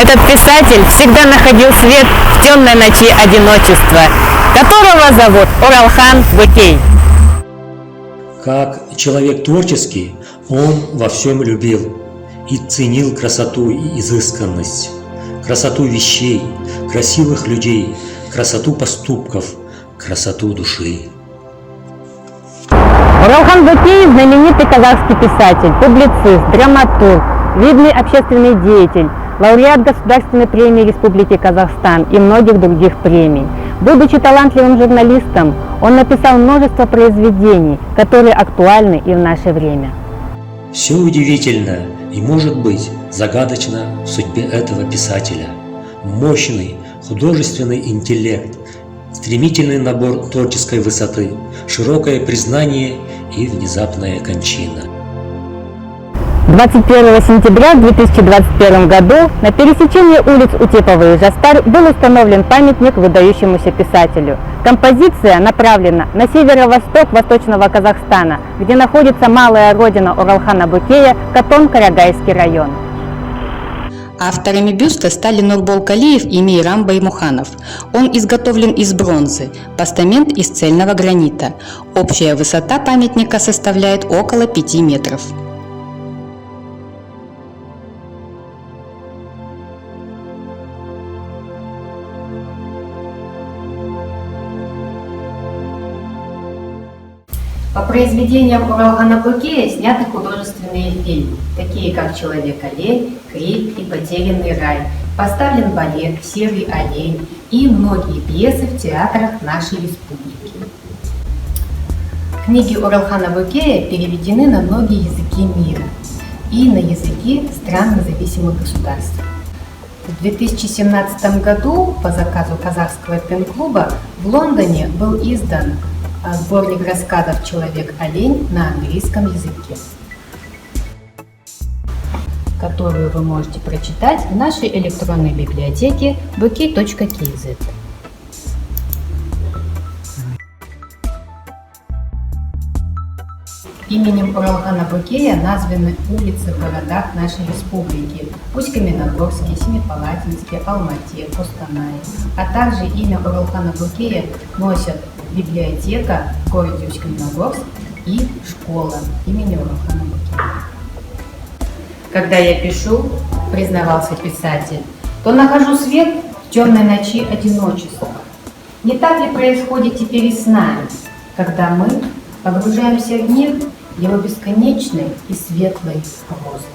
Этот писатель всегда находил свет в темной ночи одиночества, которого зовут Оралхан Бөкей. Как человек творческий, он во всем любил и ценил красоту и изысканность, красоту вещей, красивых людей, красоту поступков, красоту души. Оралхан Бөкей – знаменитый казахский писатель, публицист, драматург, видный общественный деятель, лауреат Государственной премии Республики Казахстан и многих других премий. Будучи талантливым журналистом, он написал множество произведений, которые актуальны и в наше время. Все удивительно и, может быть, загадочно в судьбе этого писателя. Мощный художественный интеллект, стремительный набор творческой высоты, широкое признание и внезапная кончина. 21 сентября 2021 году на пересечении улиц Утепова и Жастар был установлен памятник выдающемуся писателю. Композиция направлена на северо-восток Восточного Казахстана, где находится малая родина Оралхана Бөкея, Катон-Карагайский район. Авторами бюста стали Нурбол Калиев и Мейрам Баймуханов. Он изготовлен из бронзы, постамент из цельного гранита. Общая высота памятника составляет около 5 метров. По произведениям Оралхана Бөкея сняты художественные фильмы, такие как «Человек-олень», «Крик» и «Потерянный рай», поставлен балет «Серый олень» и многие пьесы в театрах нашей республики. Книги Оралхана Бөкея переведены на многие языки мира и на языки стран независимых государств. В 2017 году по заказу казахского пен-клуба в Лондоне был издан сборник рассказов «Человек-олень» на английском языке, которую вы можете прочитать в нашей электронной библиотеке bokey.kz. Именем Оралхана Бөкея названы улицы в городах нашей республики: Усть-Каменогорске, Семипалатинске, Алмате, Костанае. А также имя Оралхана Бөкея носят библиотека в городе Усть-Каменогорск и школа имени Оралхана Бөкея. Когда я пишу, признавался писатель, то нахожу свет в темной ночи одиночества. Не так ли происходит теперь и с нами, когда мы погружаемся в мир его бесконечной и светлой прозы?